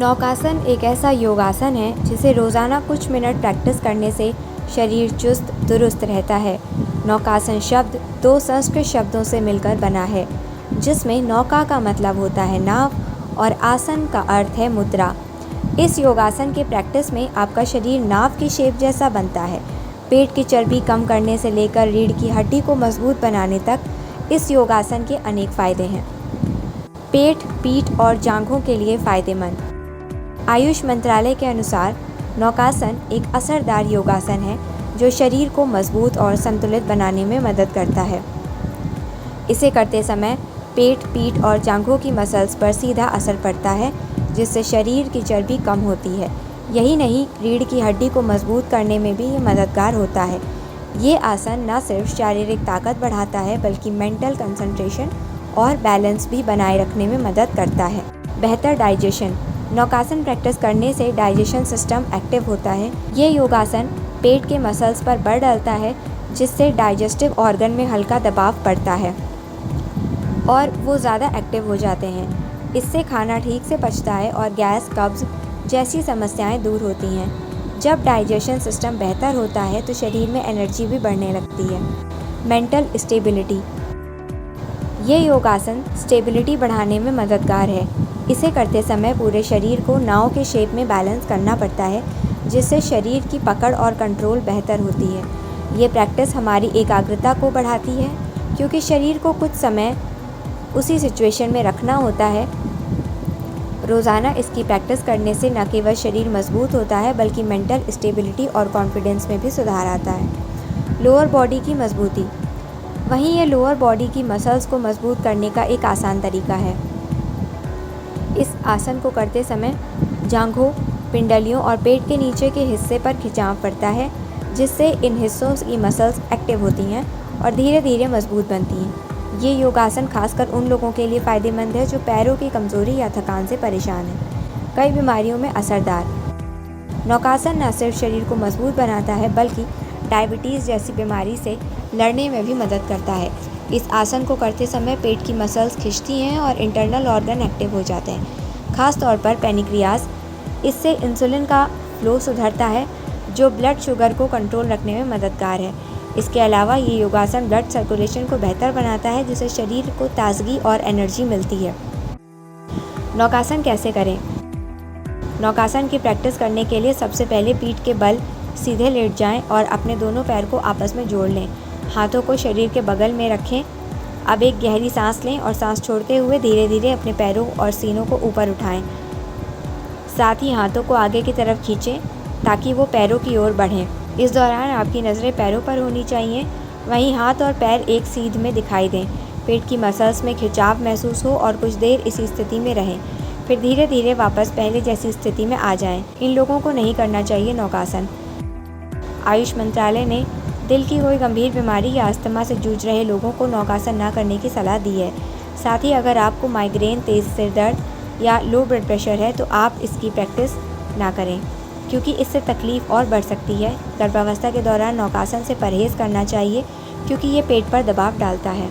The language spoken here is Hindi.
नौकासन एक ऐसा योगासन है जिसे रोज़ाना कुछ मिनट प्रैक्टिस करने से शरीर चुस्त दुरुस्त रहता है। नौकासन शब्द दो संस्कृत शब्दों से मिलकर बना है, जिसमें नौका का मतलब होता है नाव और आसन का अर्थ है मुद्रा। इस योगासन के प्रैक्टिस में आपका शरीर नाव की शेप जैसा बनता है। पेट की चर्बी कम करने से लेकर रीढ़ की हड्डी को मजबूत बनाने तक इस योगासन के अनेक फ़ायदे हैं। पेट, पीठ और जांघों के लिए फ़ायदेमंद। आयुष मंत्रालय के अनुसार नौकासन एक असरदार योगासन है जो शरीर को मजबूत और संतुलित बनाने में मदद करता है। इसे करते समय पेट, पीठ और जांघों की मसल्स पर सीधा असर पड़ता है, जिससे शरीर की चर्बी कम होती है। यही नहीं, रीढ़ की हड्डी को मजबूत करने में भी ये मददगार होता है। ये आसन न सिर्फ शारीरिक ताकत बढ़ाता है बल्कि मेंटल कंसंट्रेशन और बैलेंस भी बनाए रखने में मदद करता है। बेहतर डाइजेशन। नौकासन प्रैक्टिस करने से डाइजेशन सिस्टम एक्टिव होता है। ये योगासन पेट के मसल्स पर बल डालता है, जिससे डाइजेस्टिव ऑर्गन में हल्का दबाव पड़ता है और वो ज़्यादा एक्टिव हो जाते हैं। इससे खाना ठीक से पचता है और गैस, कब्ज़ जैसी समस्याएं दूर होती हैं। जब डाइजेशन सिस्टम बेहतर होता है तो शरीर में एनर्जी भी बढ़ने लगती है। Mental stability. ये योगासन स्टेबिलिटी बढ़ाने में मददगार है। इसे करते समय पूरे शरीर को नाव के शेप में बैलेंस करना पड़ता है, जिससे शरीर की पकड़ और कंट्रोल बेहतर होती है। ये प्रैक्टिस हमारी एकाग्रता को बढ़ाती है, क्योंकि शरीर को कुछ समय उसी सिचुएशन में रखना होता है। रोज़ाना इसकी प्रैक्टिस करने से न केवल शरीर मजबूत होता है बल्कि मेंटल स्टेबिलिटी और कॉन्फिडेंस में भी सुधार आता है। लोअर बॉडी की मजबूती। वहीं ये लोअर बॉडी की मसल्स को मजबूत करने का एक आसान तरीका है। इस आसन को करते समय जांघों, पिंडलियों और पेट के नीचे के हिस्से पर खिंचाव पड़ता है, जिससे इन हिस्सों की मसल्स एक्टिव होती हैं और धीरे धीरे मजबूत बनती हैं। ये योगासन खासकर उन लोगों के लिए फ़ायदेमंद है जो पैरों की कमज़ोरी या थकान से परेशान हैं। कई बीमारियों में असरदार। नौकासन न सिर्फ शरीर को मजबूत बनाता है बल्कि डायबिटीज़ जैसी बीमारी से लड़ने में भी मदद करता है। इस आसन को करते समय पेट की मसल्स खिंचती हैं और इंटरनल ऑर्गन एक्टिव हो जाते हैं, खास तौर पर पैनक्रियाज। इससे इंसुलिन का फ्लो सुधरता है, जो ब्लड शुगर को कंट्रोल रखने में मददगार है। इसके अलावा ये योगासन ब्लड सर्कुलेशन को बेहतर बनाता है, जिससे शरीर को ताजगी और एनर्जी मिलती है। नौकासन कैसे करें? नौकासन की प्रैक्टिस करने के लिए सबसे पहले पीठ के बल सीधे लेट जाएं और अपने दोनों पैर को आपस में जोड़ लें। हाथों को शरीर के बगल में रखें। अब एक गहरी सांस लें और सांस छोड़ते हुए धीरे धीरे अपने पैरों और सीनों को ऊपर उठाएं। साथ ही हाथों को आगे की तरफ खींचें ताकि वो पैरों की ओर बढ़ें। इस दौरान आपकी नज़रें पैरों पर होनी चाहिए, वहीं हाथ और पैर एक सीध में दिखाई दें। पेट की मसल्स में खिंचाव महसूस हो और कुछ देर इसी स्थिति में रहें, फिर धीरे धीरे वापस पहले जैसी स्थिति में आ जाएं। इन लोगों को नहीं करना चाहिए नौकासन। आयुष मंत्रालय ने दिल की कोई गंभीर बीमारी या अस्थमा से जूझ रहे लोगों को नौकासन न करने की सलाह दी है। साथ ही अगर आपको माइग्रेन, तेज़ सिर दर्द या लो ब्लड प्रेशर है तो आप इसकी प्रैक्टिस ना करें, क्योंकि इससे तकलीफ़ और बढ़ सकती है। गर्भावस्था के दौरान नौकासन से परहेज़ करना चाहिए, क्योंकि ये पेट पर दबाव डालता है।